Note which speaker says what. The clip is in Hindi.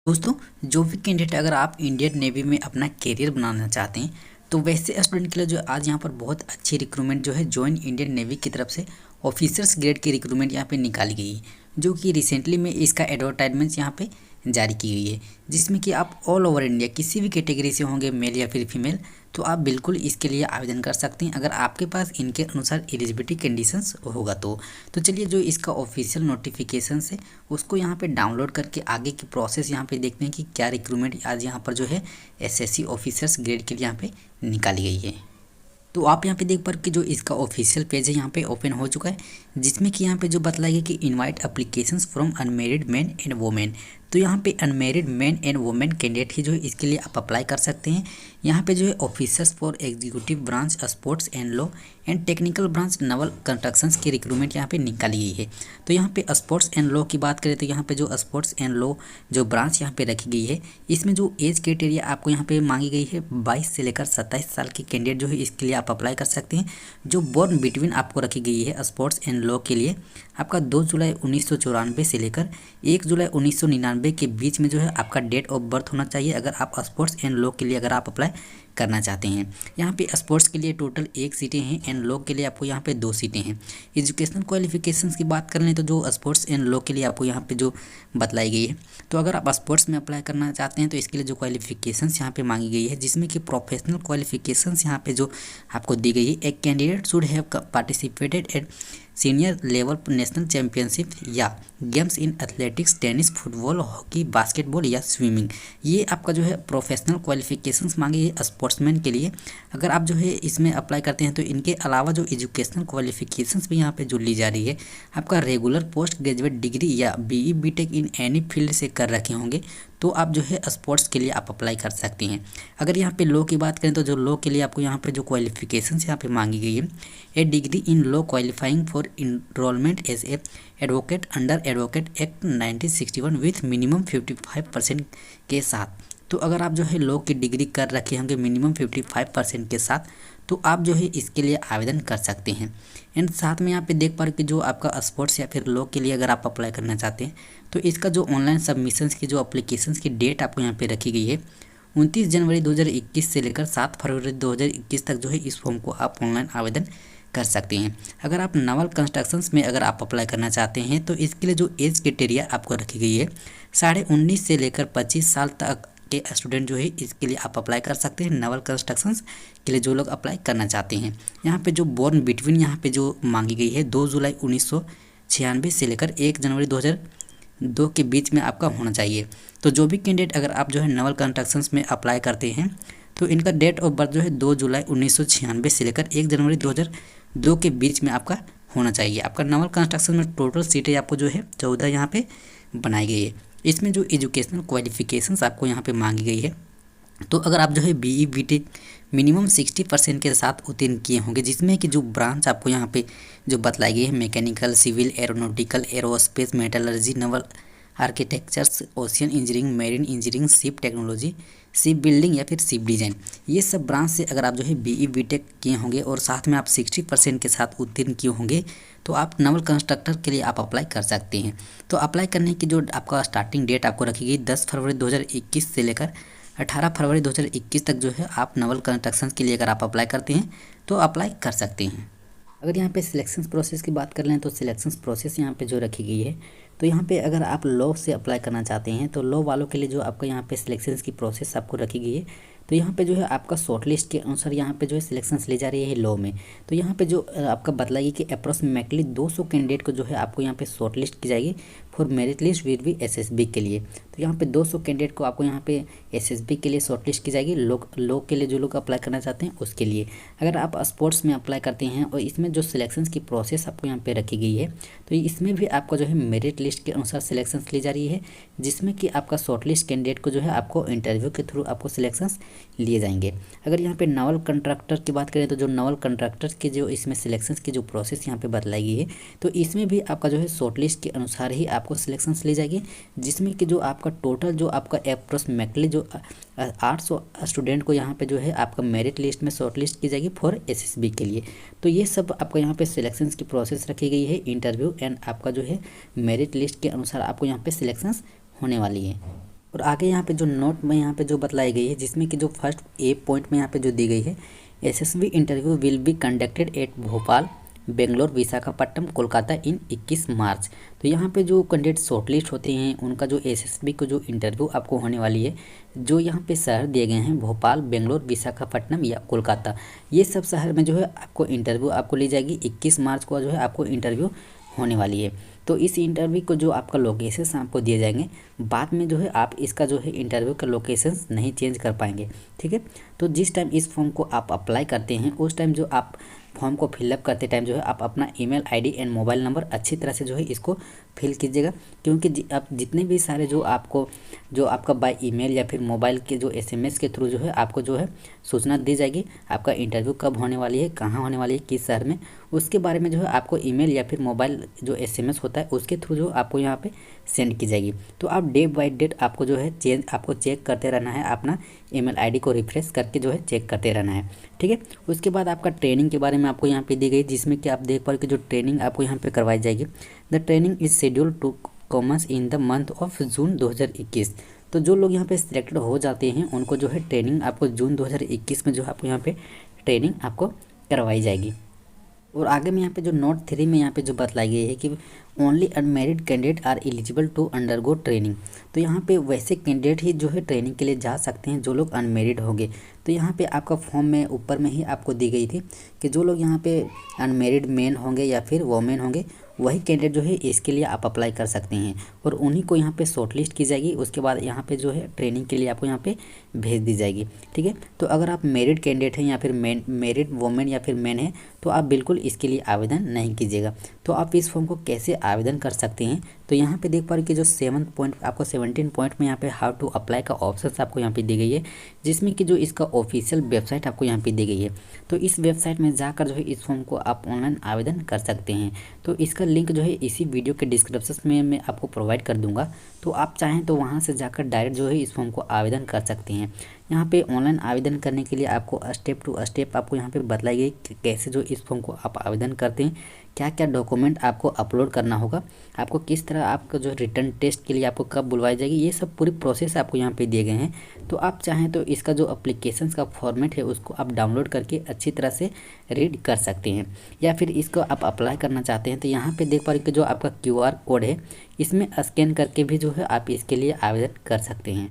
Speaker 1: दोस्तों, जो भी कैंडिडेट अगर आप इंडियन नेवी में अपना करियर बनाना चाहते हैं तो वैसे स्टूडेंट के लिए जो आज यहाँ पर बहुत अच्छी रिक्रूटमेंट जो है जॉइन इंडियन नेवी की तरफ से ऑफिसर्स ग्रेड की रिक्रूटमेंट यहाँ पे निकाली गई है, जो कि रिसेंटली में इसका एडवर्टाइजमेंट यहाँ पे जारी की गई है, जिसमें कि आप ऑल ओवर इंडिया किसी भी कैटेगरी से होंगे, मेल या फिर फीमेल, तो आप बिल्कुल इसके लिए आवेदन कर सकते हैं अगर आपके पास इनके अनुसार एलिजिबिलिटी कंडीशंस होगा तो चलिए जो इसका ऑफिशियल नोटिफिकेशन है उसको यहाँ पे डाउनलोड करके आगे की प्रोसेस यहाँ पे देखते हैं कि क्या रिक्रूटमेंट आज यहाँ पर जो है एसएससी ऑफिसर्स ग्रेड के लिए यहाँ पे निकाली गई है। तो आप यहाँ पे देख पा रहे हो कि जो इसका ऑफिशियल पेज है यहाँ पे ओपन हो चुका है, जिसमें कि यहाँ पे जो बताया गया कि invite applications from unmarried man and women. तो यहाँ पे unmarried man and women candidate ही जो है इसके लिए आप अप्लाई कर सकते हैं। यहाँ पे जो है officers for executive branch sports and law and technical branch Naval constructions की रिक्रूटमेंट यहाँ पे निकाली गई है। तो यहाँ पे स्पोर्ट्स एंड लॉ की बात करें तो यहाँ पे जो स्पोर्ट्स एंड लॉ जो ब्रांच यहाँ पे रखी गई है, इसमें जो एज क्राइटेरिया आपको यहाँ पे मांगी गई है 22 से लेकर 27 साल के कैंडिडेट जो है इसके लिए आप अप्लाई कर सकते हैं। जो बोर्न बिटवीन आपको रखी गई है स्पोर्ट्स एंड लॉ के लिए आपका 2 जुलाई 1994 से लेकर 1 जुलाई 1999 के बीच में जो है आपका डेट ऑफ बर्थ होना चाहिए अगर आप स्पोर्ट्स एंड लॉ के लिए अगर आप अप्लाई करना चाहते हैं। यहाँ पे स्पोर्ट्स के लिए टोटल 1 सीटें हैं एंड लॉ के लिए आपको यहाँ पे 2 सीटें हैं। एजुकेशनल क्वालिफिकेशंस की बात कर लें तो जो स्पोर्ट्स एंड लॉ के लिए आपको यहाँ पे जो बतलाई गई है, तो अगर आप स्पोर्ट्स में अप्लाई करना चाहते हैं तो इसके लिए जो क्वालिफिकेशंस यहाँ पे मांगी गई है, जिसमें कि प्रोफेशनल क्वालिफिकेशंस यहाँ पे जो आपको दी गई है, एक candidate should have participated at senior level national championship या games in athletics, tennis, football, hockey, basketball या स्विमिंग। ये आपका जो है प्रोफेशनल क्वालिफिकेशंस मांगी है स्पोर्ट्समैन के लिए। अगर आप जो है इसमें अप्लाई करते हैं तो इनके अलावा जो एजुकेशनल क्वालिफिकेशंस भी यहाँ पे जो ली जा रही है, आपका रेगुलर पोस्ट ग्रेजुएट डिग्री या BE BTech in any field से कर रखे होंगे तो आप जो है स्पोर्ट्स के लिए आप अप्लाई कर सकते हैं। अगर यहाँ पे लॉ की बात करें तो जो लॉ के लिए आपको यहाँ पे जो क्वालिफिकेशंस यहाँ पे मांगी गई है, a degree in law qualifying for enrolment as a advocate under advocate act 1961 with minimum 55% के साथ। तो अगर आप जो है लॉ की डिग्री कर रखे होंगे मिनिमम 55% के साथ तो आप जो है इसके लिए आवेदन कर सकते हैं। एंड साथ में यहाँ पे देख पा रहे कि जो आपका स्पोर्ट्स या फिर लॉ के लिए अगर आप अप्लाई करना चाहते हैं तो इसका जो ऑनलाइन सबमिशंस की जो अप्लीकेशंस की डेट आपको यहाँ पे रखी गई है 29 जनवरी 2021 से लेकर 7 फरवरी 2021 तक जो है इस फॉर्म को आप ऑनलाइन आवेदन कर सकते हैं। अगर आप नवल कंस्ट्रक्शंस में अगर आप अप्लाई करना चाहते हैं तो इसके लिए जो एज क्राइटेरिया आपको रखी गई है 19.5 से लेकर 25 साल तक के स्टूडेंट जो है इसके लिए आप अप्लाई कर सकते हैं। नवल कंस्ट्रक्शंस के लिए जो लोग अप्लाई करना चाहते हैं, यहाँ पे जो बोर्न बिटवीन यहाँ पे जो मांगी गई है 2 जुलाई 1996 से लेकर 1 जनवरी 2002 के बीच में आपका होना चाहिए। तो जो भी कैंडिडेट अगर आप जो है नवल कंस्ट्रक्शंस में अप्लाई करते हैं तो इनका डेट ऑफ बर्थ जो है 2 जुलाई 1996 से लेकर 1 जनवरी 2002 के बीच में आपका होना चाहिए। आपका नवल कंस्ट्रक्शन में टोटल सीटें आपको जो है 14 यहाँ पे बनाई गई है। इसमें जो एजुकेशनल क्वालिफिकेशंस आपको यहाँ पे मांगी गई है, तो अगर आप जो है बीई बीटेक मिनिमम 60% के साथ उत्तीर्ण किए होंगे, जिसमें कि जो ब्रांच आपको यहाँ पे जो बतलाई गई है mechanical, civil, aeronautical, aerospace, metallurgy, naval architectures, ocean engineering, marine engineering, ship technology, ship building या फिर शिप डिज़ाइन, ये सब ब्रांच से अगर आप जो है बीई बीटेक किए होंगे और साथ में आप 60% के साथ उत्तीर्ण किए होंगे तो आप नवल कंस्ट्रक्टर के लिए आप अप्लाई कर सकते हैं। तो अप्लाई करने की जो आपका स्टार्टिंग डेट आपको रखी गई 10 फरवरी 2021 से लेकर 18 फरवरी 2021 तक जो है आप नवल कंस्ट्रक्शन के लिए अगर आप अप्लाई करते हैं तो अप्लाई कर सकते हैं। अगर यहाँ पे सिलेक्शन प्रोसेस की बात कर लें तो सिलेक्शन प्रोसेस यहाँ पे जो रखी गई है, तो यहाँ पे अगर आप लॉ से अप्लाई करना चाहते हैं तो लॉ वालों के लिए जो आपका यहाँ पे सिलेक्शन की प्रोसेस आपको रखी गई है, तो यहाँ पे जो है आपका शॉर्ट लिस्ट के अनुसार यहाँ पे जो है सिलेक्शंस ली जा रही है लॉ में। तो यहाँ पे जो आपका बतलाइए कि अप्रॉक्सीमेटली 200 कैंडिडेट को जो है आपको यहाँ पे शॉर्ट लिस्ट की जाएगी फॉर मेरिट लिस्ट विद भी एसएसबी के लिए। तो यहाँ पे 200 कैंडिडेट को आपको यहाँ पे एसएसबी के लिए शॉर्ट लिस्ट की जाएगी, लॉ के लिए जो लोग अप्लाई करना चाहते हैं उसके लिए। अगर आप स्पोर्ट्स में अप्लाई करते हैं और इसमें जो सिलेक्शन की प्रोसेस आपको यहाँ पे रखी गई है, तो इसमें भी आपका जो है मेरिट लिस्ट के अनुसार सिलेक्शन ली जा रही है, जिसमें कि आपका शॉर्ट लिस्ट कैंडिडेट को जो है आपको इंटरव्यू के थ्रू आपको सिलेक्शन लिए जाएंगे। अगर यहाँ पे नवल कंट्रैक्टर की बात करें तो जो नवल कंट्रैक्टर के जो इसमें सिलेक्शंस की जो प्रोसेस यहाँ पे बतलाई गई है, तो इसमें भी आपका जो है शॉर्ट लिस्ट के अनुसार ही आपको सिलेक्शंस ली जाएगी, जिसमें कि जो आपका टोटल जो आपका अप्रोक्सीमेटली जो 800 स्टूडेंट को यहाँ पे जो है आपका मेरिट लिस्ट में शॉर्ट लिस्ट की जाएगी फॉर एसएसबी के लिए। तो ये सब आपका यहाँ पे सिलेक्शंस की प्रोसेस रखी गई है, इंटरव्यू एंड आपका जो है मेरिट लिस्ट के अनुसार आपको यहाँ पे सिलेक्शंस होने वाली है। और आगे यहाँ पे जो नोट में यहाँ पे जो बतलाई गई है, जिसमें कि जो फर्स्ट ए पॉइंट में यहाँ पे जो दी गई है, SSB interview will be conducted at Bhopal, Bangalore, Visakhapatnam, Kolkata in 21 March. तो यहाँ पे जो कैंडिडेट शॉर्टलिस्ट होते हैं उनका जो एसएसबी को जो इंटरव्यू आपको होने वाली है, जो यहाँ पे शहर दिए गए हैं भोपाल, बेंगलोर, विशाखापट्टनम या कोलकाता, ये सब शहर में जो है आपको इंटरव्यू आपको ली जाएगी। 21 मार्च को जो है आपको इंटरव्यू होने वाली है। तो इस इंटरव्यू को जो आपका लोकेशन आपको दिए जाएंगे, बाद में जो है आप इसका जो है इंटरव्यू का लोकेशन नहीं चेंज कर पाएंगे, ठीक है। तो जिस टाइम इस फॉर्म को आप अप्लाई करते हैं, उस टाइम जो आप फॉर्म को फिलअप करते टाइम जो है आप अपना email ID and mobile number अच्छी तरह से जो है इसको फिल कीजिएगा, क्योंकि आप जितने भी सारे जो आपका बाय ईमेल या फिर मोबाइल के जो एसएमएस के थ्रू जो है आपको जो है सूचना दी जाएगी, आपका इंटरव्यू कब होने वाली है, कहाँ होने वाली है, किस शहर में, उसके बारे में जो है आपको ईमेल या फिर मोबाइल जो एसएमएस होता है उसके थ्रू जो आपको यहाँ पे सेंड की जाएगी। तो आप डे बाय डेट आपको जो है आपको चेक करते रहना है, अपना ईमेल आईडी को रिफ्रेश करके जो है चेक करते रहना है, ठीक है। उसके बाद आपका ट्रेनिंग के बारे में आपको यहाँ पे दी गई, जिसमें कि आप देख पा रहे कि जो ट्रेनिंग आपको यहाँ पे करवाई जाएगी, the training is schedule to commence in the month of June 2021। तो जो लोग यहाँ पे सिलेक्टेड हो जाते हैं उनको जो है ट्रेनिंग आपको जून 2021 में जो आपको यहाँ पे ट्रेनिंग आपको करवाई जाएगी। और आगे में यहाँ पे जो नोट 3 में यहाँ पे जो बतलाई गई है कि only unmarried candidate are eligible to undergo training. तो यहाँ पे वैसे कैंडिडेट ही जो है ट्रेनिंग के लिए जा सकते हैं जो लोग अनमेरिड होंगे। तो यहाँ पे आपका फॉर्म में ऊपर में ही आपको दी गई थी कि जो लोग यहाँ पे अनमेरिड मेन होंगे या फिर वोमेन होंगे, वही कैंडिडेट जो है इसके लिए आप अप्लाई कर सकते हैं और उन्हीं को यहाँ पे शॉर्टलिस्ट की जाएगी। उसके बाद यहाँ पे जो है ट्रेनिंग के लिए आपको यहाँ पे भेज दी जाएगी, ठीक है। तो अगर आप मैरिड कैंडिडेट हैं या फिर मैरिड वोमेन या फिर मैन है, तो आप बिल्कुल इसके लिए आवेदन नहीं कीजिएगा। तो आप इस फॉर्म को कैसे आवेदन कर सकते हैं, तो यहाँ पे देख पा रहे कि जो 7 पॉइंट आपको 17 पॉइंट में यहाँ पे हाउ टू अप्लाई का ऑप्शन आपको यहाँ पे दी गई है, जिसमें कि जो इसका ऑफिशियल वेबसाइट आपको यहाँ पे दी गई है। तो इस वेबसाइट में जाकर जो है इस फॉर्म को आप ऑनलाइन आवेदन कर सकते हैं। तो इसका लिंक जो है इसी वीडियो के डिस्क्रिप्शन में मैं आपको प्रोवाइड कर दूंगा, तो आप चाहें तो वहाँ से जाकर डायरेक्ट जो है इस फॉर्म को आवेदन कर सकते हैं। यहाँ पे ऑनलाइन आवेदन करने के लिए आपको स्टेप टू स्टेप आपको यहाँ पे बतलाई गई कि कैसे जो इस फॉर्म को आप आवेदन करते हैं, क्या क्या डॉक्यूमेंट आपको अपलोड करना होगा, आपको किस तरह आपका जो रिटर्न टेस्ट के लिए आपको कब बुलवाई जाएगी, ये सब पूरी प्रोसेस आपको यहाँ पे दिए गए हैं। तो आप चाहें तो इसका जो एप्लीकेशन का फॉर्मेट है उसको आप डाउनलोड करके अच्छी तरह से रीड कर सकते हैं, या फिर इसको आप अप्लाई करना चाहते हैं तो यहाँ पे देख पा रहे कि जो आपका QR कोड है इसमें स्कैन करके भी जो है आप इसके लिए आवेदन कर सकते हैं।